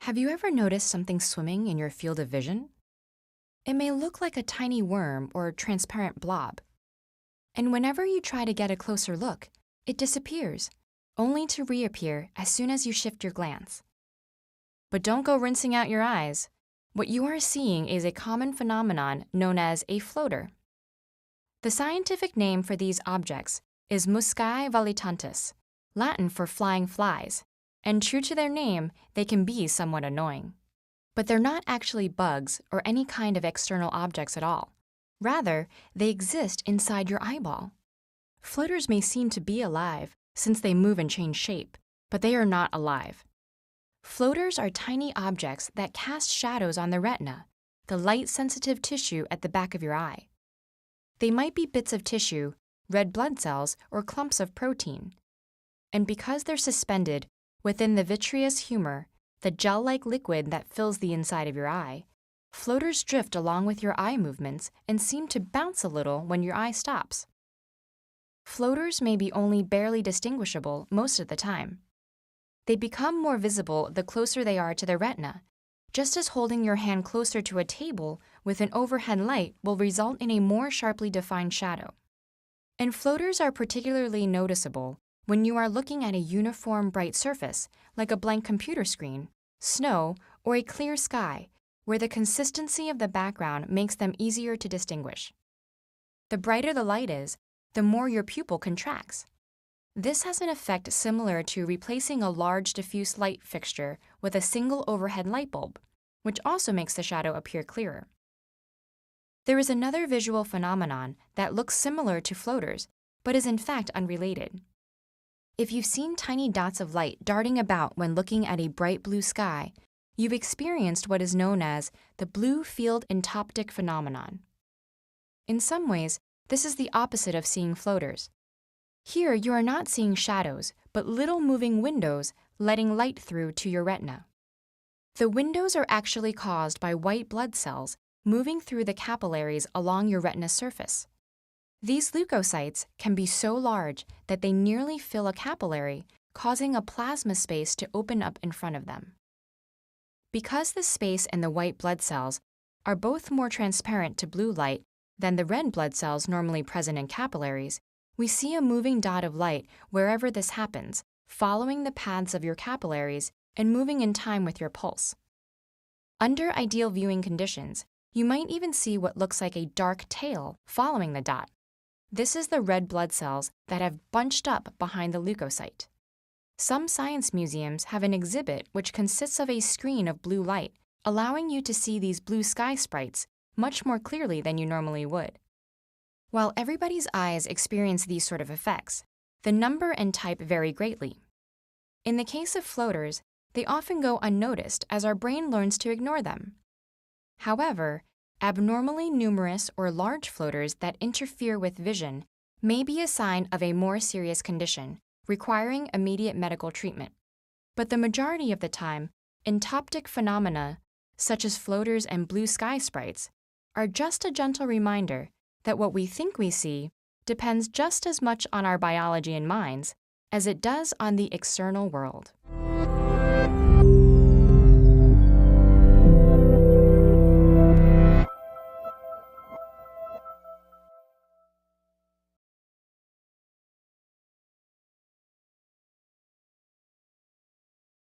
Have you ever noticed something swimming in your field of vision? It may look like a tiny worm or transparent blob. And whenever you try to get a closer look, it disappears, only to reappear as soon as you shift your glance. But don't go rinsing out your eyes. What you are seeing is a common phenomenon known as a floater. The scientific name for these objects is muscae volitantes, Latin for flying flies, and true to their name, they can be somewhat annoying. But they're not actually bugs or any kind of external objects at all. Rather, they exist inside your eyeball. Floaters may seem to be alive since they move and change shape, but they are not alive. Floaters are tiny objects that cast shadows on the retina, the light-sensitive tissue at the back of your eye. They might be bits of tissue, red blood cells, or clumps of protein. And because they're suspended within the vitreous humor, the gel-like liquid that fills the inside of your eye, floaters drift along with your eye movements and seem to bounce a little when your eye stops. Floaters may be only barely distinguishable most of the time. They become more visible the closer they are to the retina, just as holding your hand closer to a table with an overhead light will result in a more sharply defined shadow. And floaters are particularly noticeable when you are looking at a uniform bright surface, like a blank computer screen, snow, or a clear sky, where the consistency of the background makes them easier to distinguish. The brighter the light is, the more your pupil contracts. This has an effect similar to replacing a large diffuse light fixture with a single overhead light bulb, which also makes the shadow appear clearer. There is another visual phenomenon that looks similar to floaters, but is in fact unrelated. If you've seen tiny dots of light darting about when looking at a bright blue sky, you've experienced what is known as the blue field entoptic phenomenon. In some ways, this is the opposite of seeing floaters. Here, you are not seeing shadows, but little moving windows letting light through to your retina. The windows are actually caused by white blood cells moving through the capillaries along your retina surface. These leukocytes can be so large that they nearly fill a capillary, causing a plasma space to open up in front of them. Because the space and the white blood cells are both more transparent to blue light than the red blood cells normally present in capillaries, we see a moving dot of light wherever this happens, following the paths of your capillaries and moving in time with your pulse. Under ideal viewing conditions, you might even see what looks like a dark tail following the dot. This is the red blood cells that have bunched up behind the leukocyte. Some science museums have an exhibit which consists of a screen of blue light, allowing you to see these blue sky sprites much more clearly than you normally would. While everybody's eyes experience these sort of effects, the number and type vary greatly. In the case of floaters, they often go unnoticed as our brain learns to ignore them. However, abnormally numerous or large floaters that interfere with vision may be a sign of a more serious condition, requiring immediate medical treatment. But the majority of the time, entoptic phenomena, such as floaters and blue sky sprites, are just a gentle reminder that what we think we see depends just as much on our biology and minds as it does on the external world.